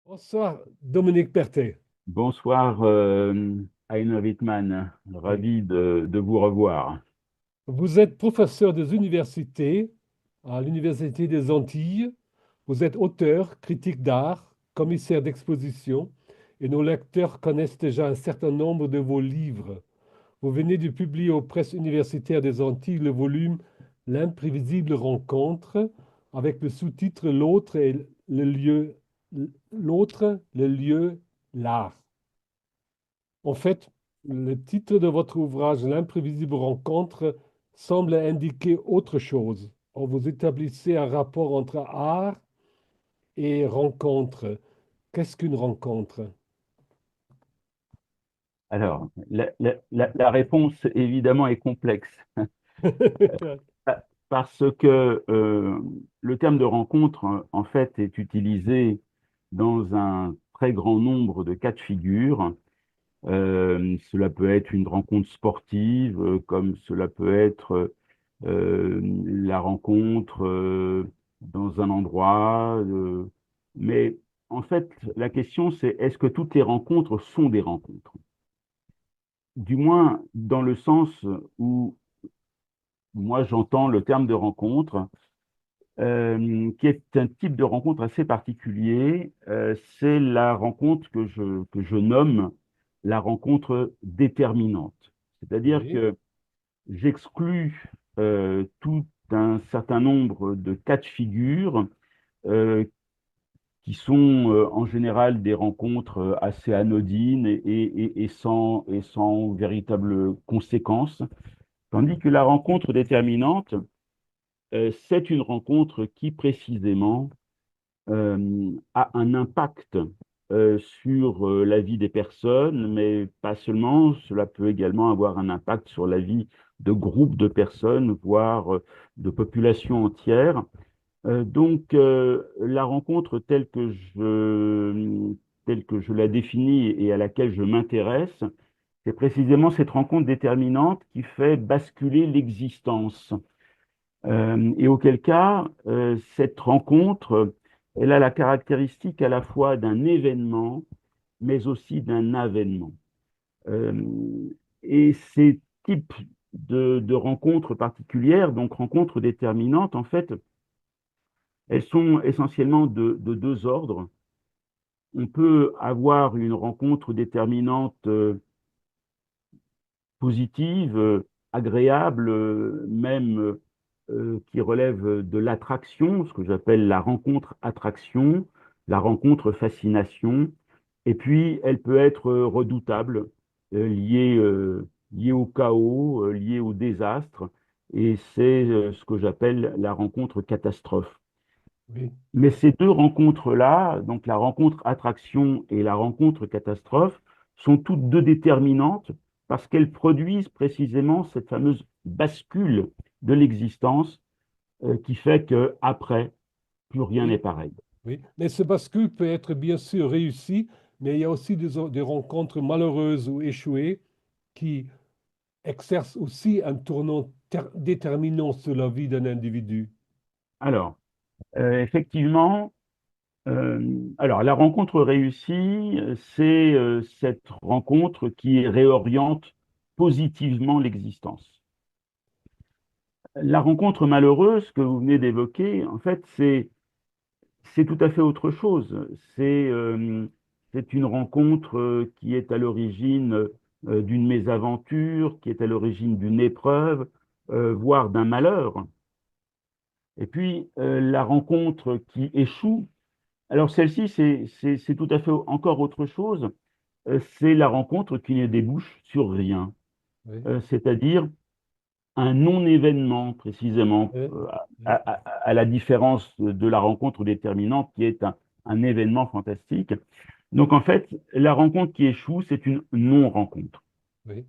Bonsoir, Dominique Berthet. Bonsoir, Heiner Wittmann. Oui. Ravi de vous revoir. Vous êtes professeur des universités à l'Université des Antilles. Vous êtes auteur, critique d'art, commissaire d'exposition et nos lecteurs connaissent déjà un certain nombre de vos livres. Vous venez de publier aux presses universitaires des Antilles le volume L'imprévisible rencontre avec le sous-titre L'autre, le lieu, l'art. En fait, le titre de votre ouvrage, L'imprévisible rencontre, semble indiquer autre chose. Vous établissez un rapport entre art et rencontre. Qu'est-ce qu'une rencontre? Alors, la réponse, évidemment, est complexe. Parce que le terme de rencontre, en fait, est utilisé dans un très grand nombre de cas de figure. Cela peut être une rencontre sportive, comme cela peut être la rencontre dans un endroit. Mais en fait, la question, c'est est-ce que toutes les rencontres sont des rencontres? Du moins, dans le sens où moi j'entends le terme de rencontre, qui est un type de rencontre assez particulier. C'est la rencontre que je nomme la rencontre déterminante. C'est-à-dire Oui, que j'exclus tout un certain nombre de cas de figure euh, qui sont en général des rencontres assez anodines et sans véritable conséquence, tandis que la rencontre déterminante, c'est une rencontre qui précisément a un impact sur la vie des personnes, mais pas seulement, cela peut également avoir un impact sur la vie de groupes de personnes, voire de populations entières. Donc, la rencontre telle que je la définis et à laquelle je m'intéresse, c'est précisément cette rencontre déterminante qui fait basculer l'existence. Et auquel cas, cette rencontre, elle a la caractéristique à la fois d'un événement, mais aussi d'un avènement. Euh, et ces types de rencontres particulières, donc rencontres déterminantes, en fait, elles sont essentiellement de deux ordres. On peut avoir une rencontre déterminante positive, agréable, même qui relève de l'attraction, ce que j'appelle la rencontre attraction, la rencontre fascination. Et puis, elle peut être redoutable, liée au chaos, liée au désastre. Et c'est ce que j'appelle la rencontre catastrophe. oui. Mais ces deux rencontres-là, donc la rencontre attraction et la rencontre catastrophe, sont toutes deux déterminantes parce qu'elles produisent précisément cette fameuse bascule de l'existence qui fait que après, plus rien Oui, n'est pareil. oui. Mais ce bascule peut être bien sûr réussi, mais il y a aussi des rencontres malheureuses ou échouées qui exercent aussi un tournant déterminant sur la vie d'un individu. Alors, effectivement, alors la rencontre réussie, c'est cette rencontre qui réoriente positivement l'existence. La rencontre malheureuse que vous venez d'évoquer, en fait, c'est tout à fait autre chose. C'est une rencontre qui est à l'origine d'une mésaventure, qui est à l'origine d'une épreuve, voire d'un malheur. Et puis, la rencontre qui échoue, alors celle-ci, c'est tout à fait encore autre chose. C'est la rencontre qui ne débouche sur rien. Oui. C'est-à-dire un non-événement précisément, Oui, à, oui. à- à la différence de la rencontre déterminante qui est un événement fantastique. Donc en fait, la rencontre qui échoue, c'est une non-rencontre. Oui.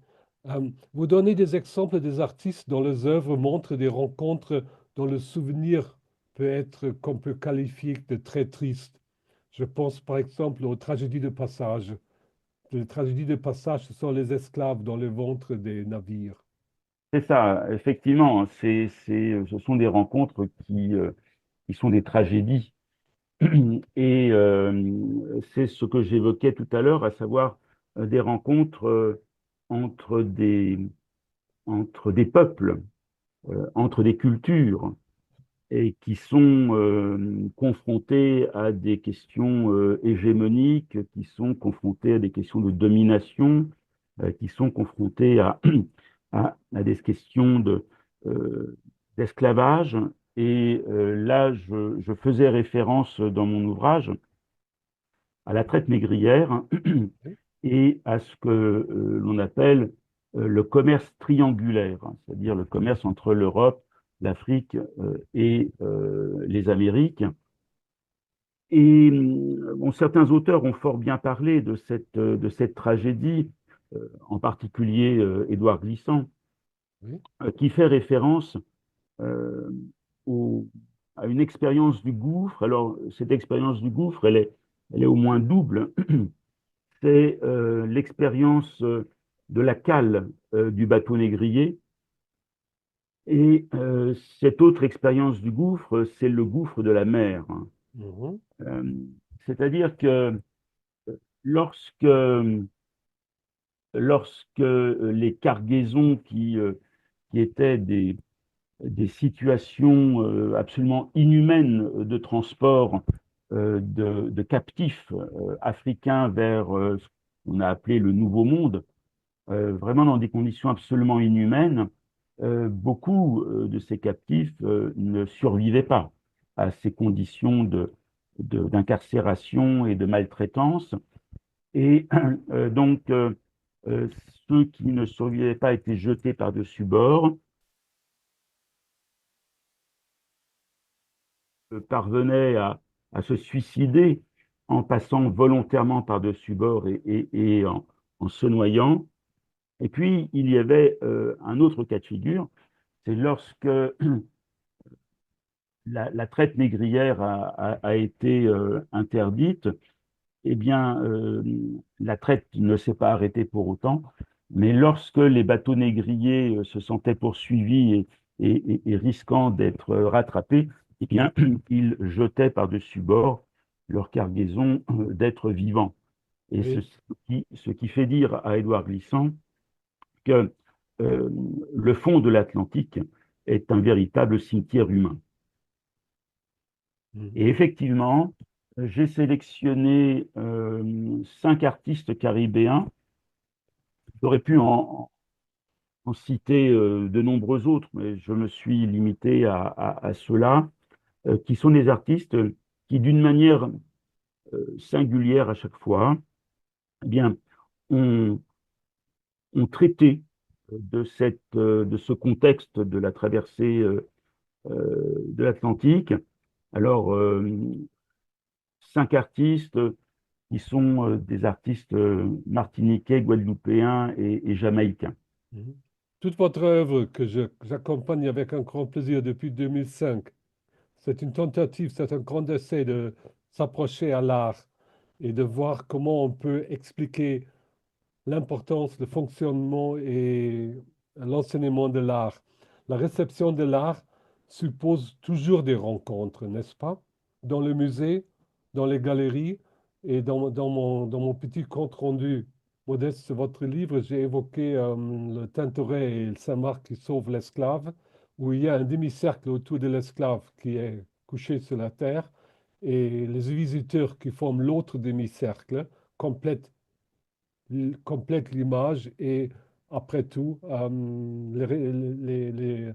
Vous donnez des exemples des artistes dont les œuvres montrent des rencontres dont le souvenir peut être, qu'on peut qualifier de très triste. Je pense par exemple aux tragédies de passage. Les tragédies de passage, ce sont les esclaves dans le ventre des navires. C'est ça, effectivement, ce sont des rencontres qui sont des tragédies. Et c'est ce que j'évoquais tout à l'heure, à savoir des rencontres entre des, entre des peuples, entre des cultures, et qui sont confrontés à des questions hégémoniques, qui sont confrontés à des questions de domination, qui sont confrontés à des questions d'esclavage. Et là, je faisais référence dans mon ouvrage à la traite négrière Oui, et à ce que l'on appelle le commerce triangulaire, hein, c'est-à-dire le commerce entre l'Europe, l'Afrique et les Amériques. Et bon, certains auteurs ont fort bien parlé de cette tragédie, en particulier Édouard Glissant, oui, qui fait référence euh, au- à une expérience du gouffre. Alors, cette expérience du gouffre, elle est au moins double. C'est l'expérience de la cale du bateau négrier. Et cette autre expérience du gouffre, c'est le gouffre de la mer, hein. mhm, Euh, C'est-à-dire que lorsque, lorsque les cargaisons qui étaient des situations absolument inhumaines de transport de captifs africains vers ce qu'on a appelé le Nouveau Monde, vraiment dans des conditions absolument inhumaines, beaucoup de ces captifs ne survivaient pas à ces conditions d'incarcération et de maltraitance. Et donc, euh, ceux qui ne survivaient pas étaient jetés par-dessus bord, parvenaient à se suicider en passant volontairement par-dessus bord et en se noyant. Et puis, il y avait un autre cas de figure, c'est lorsque la traite négrière a été interdite, eh bien, la traite ne s'est pas arrêtée pour autant, mais lorsque les bateaux négriers se sentaient poursuivis et risquant d'être rattrapés, eh bien, ils jetaient par-dessus bord leur cargaison d'êtres vivants. Et oui. ce qui fait dire à Édouard Glissant que euh, le fond de l'Atlantique est un véritable cimetière humain. Mhm. Et effectivement, j'ai sélectionné 5 artistes caribéens. J'aurais pu en citer de nombreux autres, mais je me suis limité à ceux-là, qui sont des artistes qui, d'une manière singulière à chaque fois, eh bien, ont, ont traité de ce contexte de la traversée de l'Atlantique. Alors, 5 artistes qui sont des artistes martiniquais, guadeloupéens et jamaïcains. Mhm. Toute votre œuvre j'accompagne avec un grand plaisir depuis 2005, c'est une tentative, c'est un grand essai de s'approcher à l'art et de voir comment on peut expliquer l'importance, le fonctionnement et l'enseignement de l'art. La réception de l'art suppose toujours des rencontres, n'est-ce pas? Dans le musée, dans les galeries et dans mon petit compte-rendu modeste sur votre livre, j'ai évoqué le Tintoret et le Saint-Marc qui sauvent l'esclave, où il y a un demi-cercle autour de l'esclave qui est couché sur la terre et les visiteurs qui forment l'autre demi-cercle complètent complète l'image et après tout, les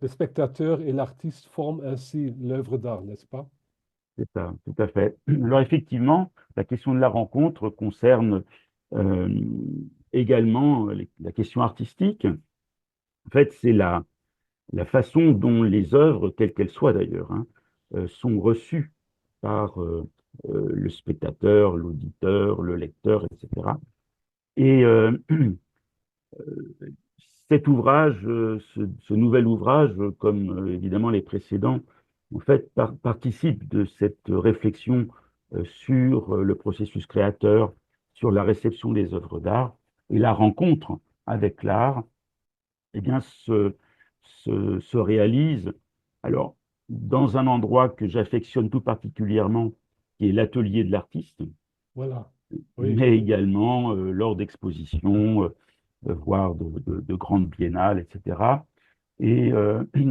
spectateurs et l'artiste forment ainsi l'œuvre d'art, n'est-ce pas? C'est ça, tout à fait. Alors effectivement, la question de la rencontre concerne euh, également la question artistique. En fait, c'est la façon dont les œuvres, quelles qu'elles soient d'ailleurs, hein, sont reçues par le spectateur, l'auditeur, le lecteur, etc. Et cet ouvrage, ce nouvel ouvrage, comme évidemment les précédents, en fait, participe de cette réflexion sur le processus créateur, sur la réception des œuvres d'art et la rencontre avec l'art, eh bien, se réalise. Alors, dans un endroit que j'affectionne tout particulièrement, qui est l'atelier de l'artiste, Voilà. Oui. mais également lors d'expositions, voire de grandes biennales, etc. Et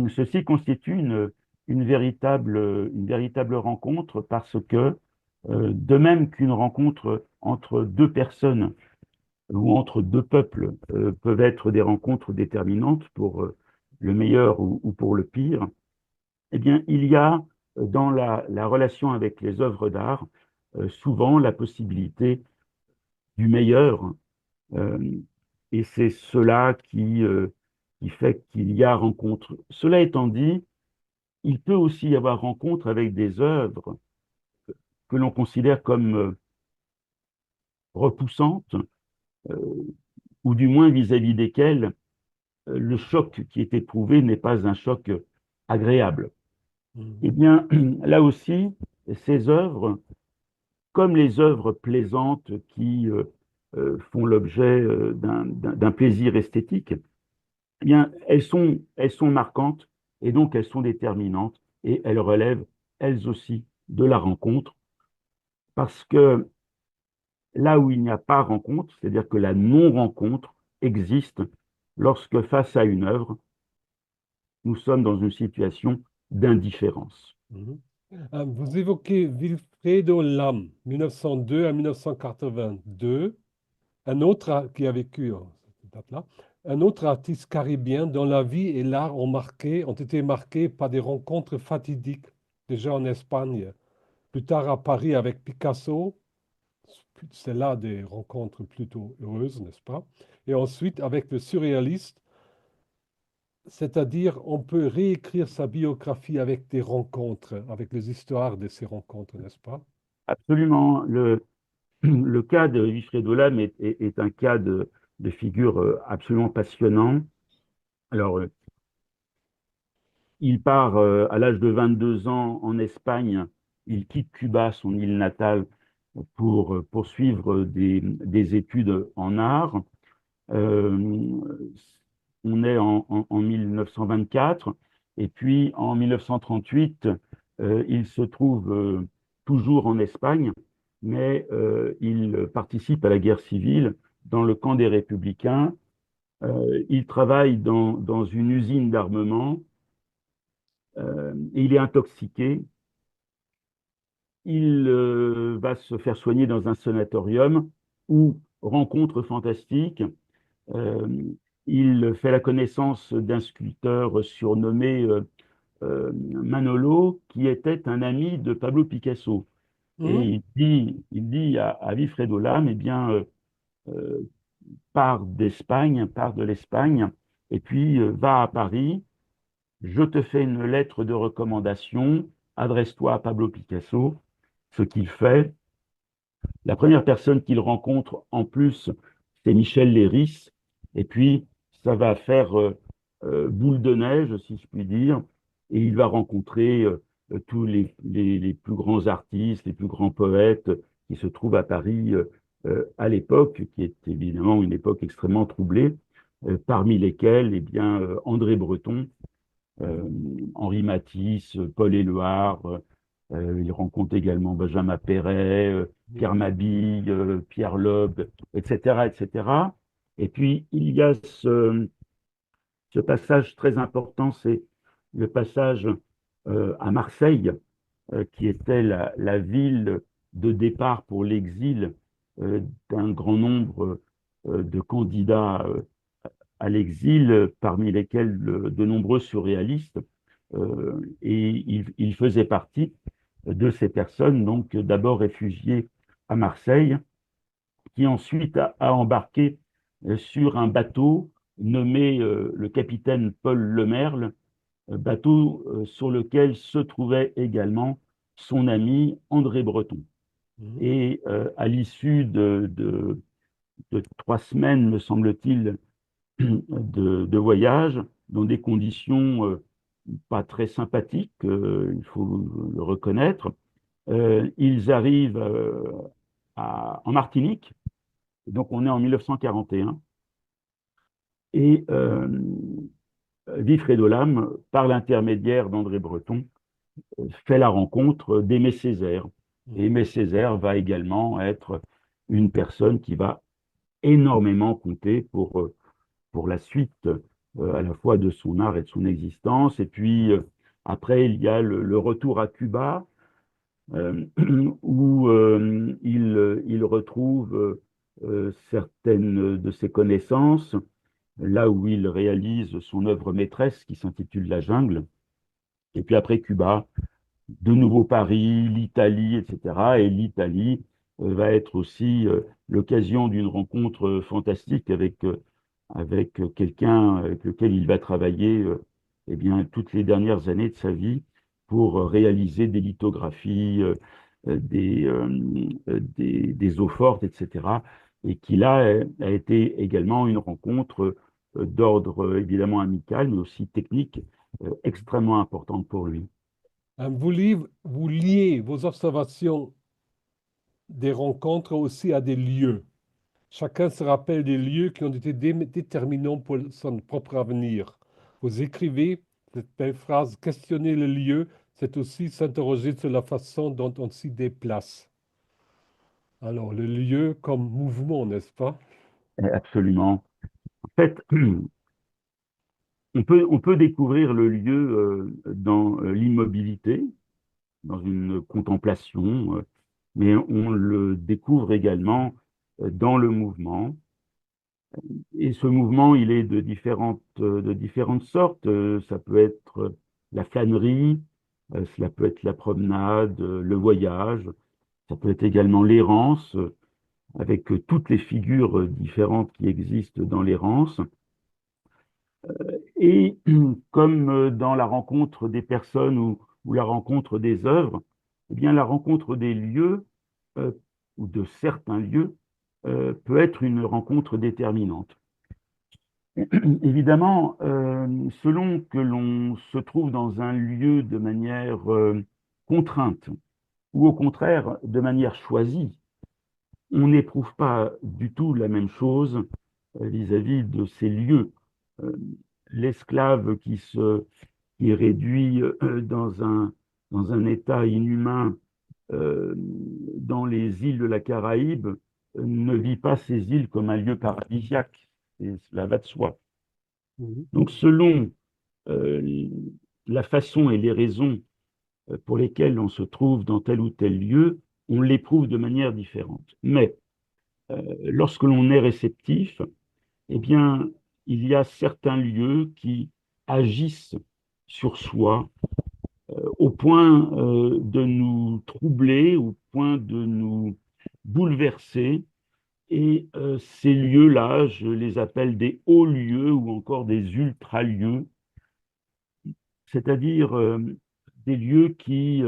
ceci constitue une véritable rencontre parce que, de même qu'une rencontre entre deux personnes ou entre deux peuples peuvent être des rencontres déterminantes pour le meilleur ou pour le pire, eh bien, il y a dans la relation avec les œuvres d'art souvent la possibilité du meilleur. euh, et c'est cela qui fait qu'il y a rencontre. Cela étant dit, il peut aussi y avoir rencontre avec des œuvres que l'on considère comme repoussantes, euh, ou du moins vis-à-vis desquelles le choc qui est éprouvé n'est pas un choc agréable. Eh Mhm. bien, là aussi, ces œuvres, comme les œuvres plaisantes qui font l'objet d'un plaisir esthétique, eh bien, elles sont marquantes et donc elles sont déterminantes et elles relèvent elles aussi de la rencontre parce que là où il n'y a pas rencontre, c'est-à-dire que la non-rencontre existe lorsque face à une œuvre, nous sommes dans une situation d'indifférence. Mhm. Vous évoquez Wilfredo Lam, 1902 à 1982, un autre qui a vécu en cette date-là, un autre artiste caribéen dont la vie et l'art ont été marqués par des rencontres fatidiques, déjà en Espagne, plus tard à Paris avec Picasso, c'est là des rencontres plutôt heureuses, n'est-ce pas? Et ensuite avec le surréaliste, c'est-à-dire on peut réécrire sa biographie avec des rencontres, avec les histoires de ces rencontres, n'est-ce pas? Absolument. Le cas de Wilfredo Lam est un cas de figure absolument passionnant. Alors, il part à l'âge de 22 ans en Espagne. Il quitte Cuba, son île natale, pour poursuivre des études en art. Euh, on est en 1924. Et puis, en 1938, il se trouve toujours en Espagne, mais il participe à la guerre civile dans le camp des Républicains. Il travaille dans une usine d'armement et il est intoxiqué. Il va se faire soigner dans un sanatorium où, rencontre fantastique, euh, il fait la connaissance d'un sculpteur surnommé Manolo, qui était un ami de Pablo Picasso. Et Mhm. il dit à Wilfredo Lam, eh bien, euh, pars de l'Espagne, et puis va à Paris, je te fais une lettre de recommandation, adresse-toi à Pablo Picasso, ce qu'il fait. La première personne qu'il rencontre en plus, c'est Michel Léris. Et puis, ça va faire boule de neige, si je puis dire. Et il va rencontrer tous les plus grands artistes, les plus grands poètes qui se trouvent à Paris à l'époque, qui est évidemment une époque extrêmement troublée, parmi lesquels, eh bien, André Breton, euh, Henri Matisse, Paul Éluard. Il rencontre également Benjamin Perret, Pierre Mhm. Mabille, Pierre Loeb, etc., etc. Et puis, il y a ce passage très important, c'est le passage à Marseille, qui était la ville de départ pour l'exil d'un grand nombre de candidats à l'exil, parmi lesquels de nombreux surréalistes. Et il faisait partie de ces personnes, donc d'abord réfugiées à Marseille, qui ensuite a embarqué sur un bateau nommé le capitaine Paul Lemerle, bateau sur lequel se trouvait également son ami André Breton. Mhm. Et à l'issue de 3 semaines, me semble-t-il, de voyage dans des conditions pas très sympathiques, il faut le reconnaître. Ils arrivent en Martinique, donc on est en 1941, et Wilfredo Lam, par l'intermédiaire d'André Breton, fait la rencontre d'Aimé Césaire. Et Mhm. Aimé Césaire va également être une personne qui va énormément compter pour la suite à la fois de son art et de son existence. Et puis après, il y a le retour à Cuba, euh, où il retrouve certaines de ses connaissances, là où il réalise son œuvre maîtresse qui s'intitule La Jungle. Et puis après Cuba, de nouveau Paris, l'Italie, etc. Et l'Italie va être aussi l'occasion d'une rencontre fantastique avec quelqu'un avec lequel il va travailler eh bien, toutes les dernières années de sa vie pour réaliser des lithographies, des eaux fortes, etc. Et qui là a été également une rencontre d'ordre évidemment amical, mais aussi technique, extrêmement importante pour lui. Vous liez vos observations des rencontres aussi à des lieux. Chacun se rappelle des lieux qui ont été déterminants pour son propre avenir. Vous écrivez cette belle phrase, questionner le lieu, c'est aussi s'interroger sur la façon dont on s'y déplace. Alors, le lieu comme mouvement, n'est-ce pas? Absolument. En fait, on peut découvrir le lieu dans l'immobilité, dans une contemplation, mais on le découvre également dans le mouvement. Et ce mouvement, il est de différentes sortes. Ça peut être la flânerie, cela peut être la promenade, le voyage, ça peut être également l'errance, avec toutes les figures différentes qui existent dans l'errance. Et comme dans la rencontre des personnes ou la rencontre des œuvres, eh bien la rencontre des lieux euh, ou de certains lieux peut être une rencontre déterminante. Évidemment, selon que l'on se trouve dans un lieu de manière contrainte ou au contraire de manière choisie, on n'éprouve pas du tout la même chose vis-à-vis de ces lieux. Euh, L'esclave qui est réduit dans un état inhumain dans les îles de la Caraïbe ne vit pas ces îles comme un lieu paradisiaque. Et cela va de soi. Mhm. Donc, selon euh, la façon et les raisons pour lesquelles on se trouve dans tel ou tel lieu, on l'éprouve de manière différente. Mais lorsque l'on est réceptif, eh bien, il y a certains lieux qui agissent sur soi au point de nous troubler, au point de nous bouleverser. Et ces lieux-là, je les appelle des hauts lieux ou encore des ultra-lieux, c'est-à-dire des lieux qui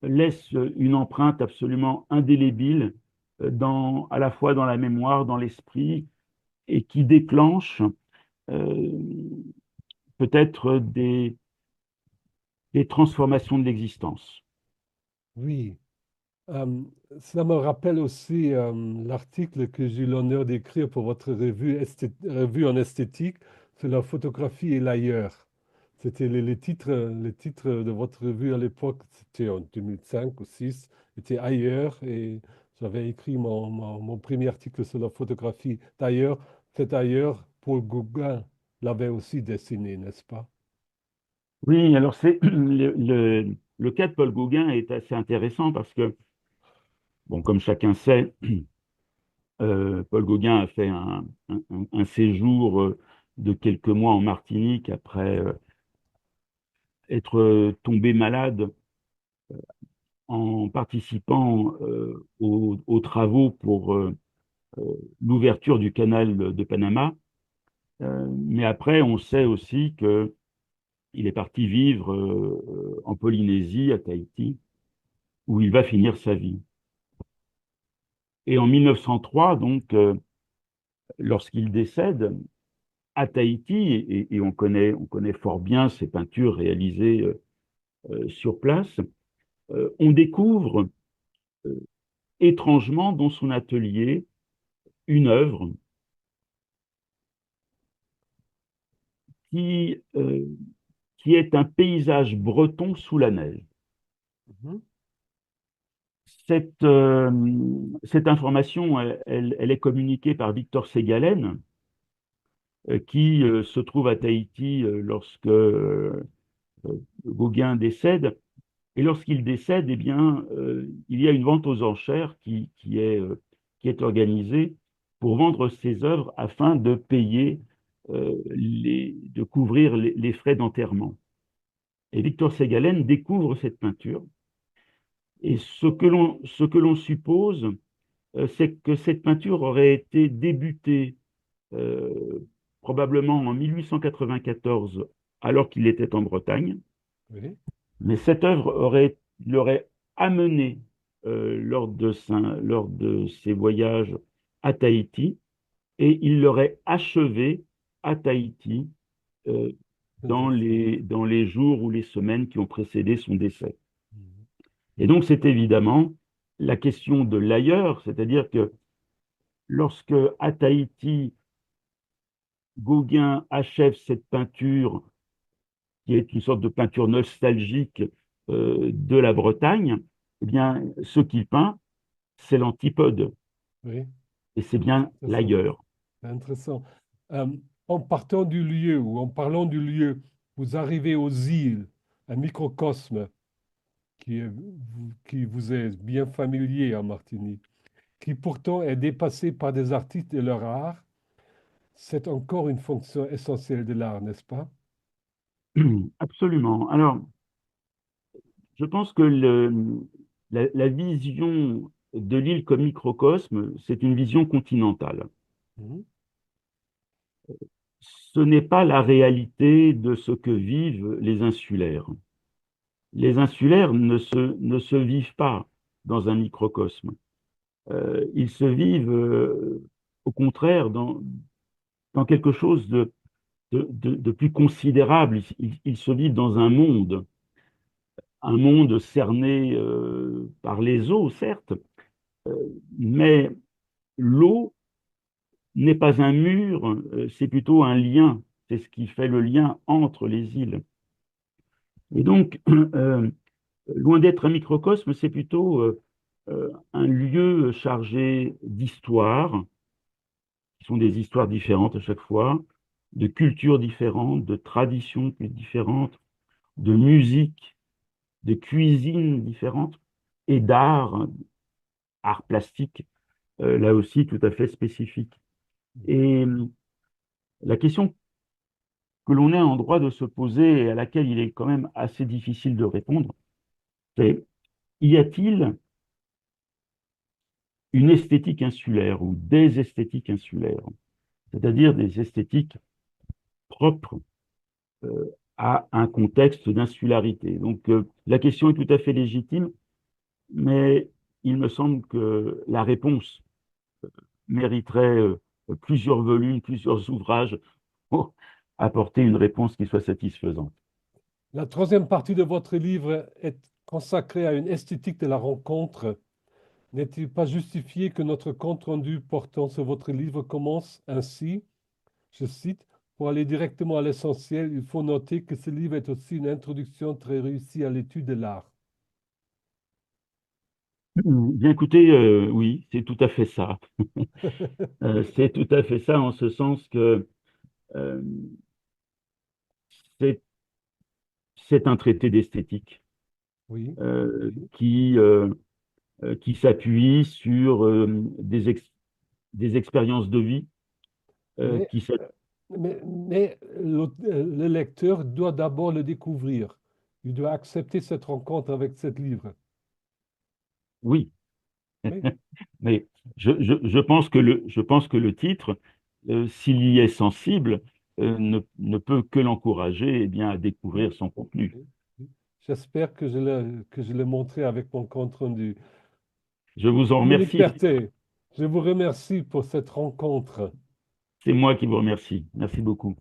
laissent une empreinte absolument indélébile à la fois dans la mémoire, dans l'esprit, et qui déclenchent euh, peut-être des transformations de l'existence. Oui. Euh, Cela me rappelle aussi l'article que j'ai eu l'honneur d'écrire pour votre revue en esthétique sur la photographie et l'ailleurs. C'était les titres de votre revue à l'époque, c'était en 2005 ou 2006, était ailleurs et j'avais écrit mon premier article sur la photographie. D'ailleurs, cet ailleurs, Paul Gauguin l'avait aussi dessiné, n'est-ce pas? Oui, alors c'est le cas de Paul Gauguin est assez intéressant parce que, bon, comme chacun sait, Paul Gauguin a fait un séjour de quelques mois en Martinique après être tombé malade en participant aux travaux pour l'ouverture du canal de Panama. Mais après, on sait aussi que il est parti vivre en Polynésie, à Tahiti, où il va finir sa vie. Et en 1903, donc, lorsqu'il décède à Tahiti, et on connaît fort bien ces peintures réalisées sur place, on découvre étrangement dans son atelier une œuvre qui, qui est un paysage breton sous la neige. Mhm. Cette information, elle est communiquée par Victor Ségalen, qui se trouve à Tahiti lorsque Gauguin décède. Et lorsqu'il décède, eh bien, il y a une vente aux enchères qui est organisée pour vendre ses œuvres afin de payer, de couvrir les frais d'enterrement. Et Victor Ségalen découvre cette peinture. Et ce que l'on suppose, c'est que cette peinture aurait été débutée euh, probablement en 1894, alors qu'il était en Bretagne. Oui, Mais cette œuvre l'aurait amené lors de ses voyages à Tahiti et il l'aurait achevé à Tahiti euh, c'est intéressant. dans les jours ou les semaines qui ont précédé son décès. Mhm. Et donc, c'est évidemment la question de l'ailleurs, c'est-à-dire que lorsque à Tahiti, Gauguin achève cette peinture, qui est une sorte de peinture nostalgique de la Bretagne, eh bien, ce qu'il peint, c'est l'antipode, Oui, et c'est bien c'est ça. l'ailleurs. C'est intéressant. Euh, en partant du lieu ou en parlant du lieu, vous arrivez aux îles, un microcosme qui vous est bien familier en Martinique, qui pourtant est dépassé par des artistes et leur art. C'est encore une fonction essentielle de l'art, n'est-ce pas? Absolument. Alors, je pense que la vision de l'île comme microcosme, c'est une vision continentale. Mhm. Ce n'est pas la réalité de ce que vivent les insulaires. Les insulaires ne se vivent pas dans un microcosme. Ils se vivent, au contraire, dans quelque chose de plus considérable. Ils se vivent dans un monde cerné par les eaux, certes, mais l'eau n'est pas un mur, c'est plutôt un lien. C'est ce qui fait le lien entre les îles. Et donc, loin d'être un microcosme, c'est plutôt un lieu chargé d'histoires, qui sont des histoires différentes à chaque fois, de cultures différentes, de traditions différentes, de musique, de cuisine différentes, et d'art, art plastique, là aussi tout à fait spécifique. Et la question que l'on est en droit de se poser et à laquelle il est quand même assez difficile de répondre, c'est y a-t-il une esthétique insulaire ou des esthétiques insulaires, c'est-à-dire des esthétiques propres à un contexte d'insularité. Donc la question est tout à fait légitime, mais il me semble que la réponse mériterait plusieurs volumes, plusieurs ouvrages pour apporter une réponse qui soit satisfaisante. La troisième partie de votre livre est consacrée à une esthétique de la rencontre. N'est-il pas justifié que notre compte-rendu portant sur votre livre commence ainsi? Je cite, pour aller directement à l'essentiel, il faut noter que ce livre est aussi une introduction très réussie à l'étude de l'art. Bien écoutez, oui, c'est tout à fait ça. C'est tout à fait ça en ce sens que euh, c'est c'est un traité d'esthétique Oui, qui s'appuie sur des expériences de vie mais, qui s'appuient. mais le lecteur doit d'abord le découvrir. Il doit accepter cette rencontre avec ce livre. Oui, Oui, mais je pense que le titre, s'il y est sensible, ne peut que l'encourager eh bien, à oui, découvrir son contenu. oui, oui. J'espère que je l'ai montré avec mon compte rendu. Je vous en Dominique remercie. Berthet, je vous remercie pour cette rencontre. C'est moi qui vous remercie. Merci beaucoup.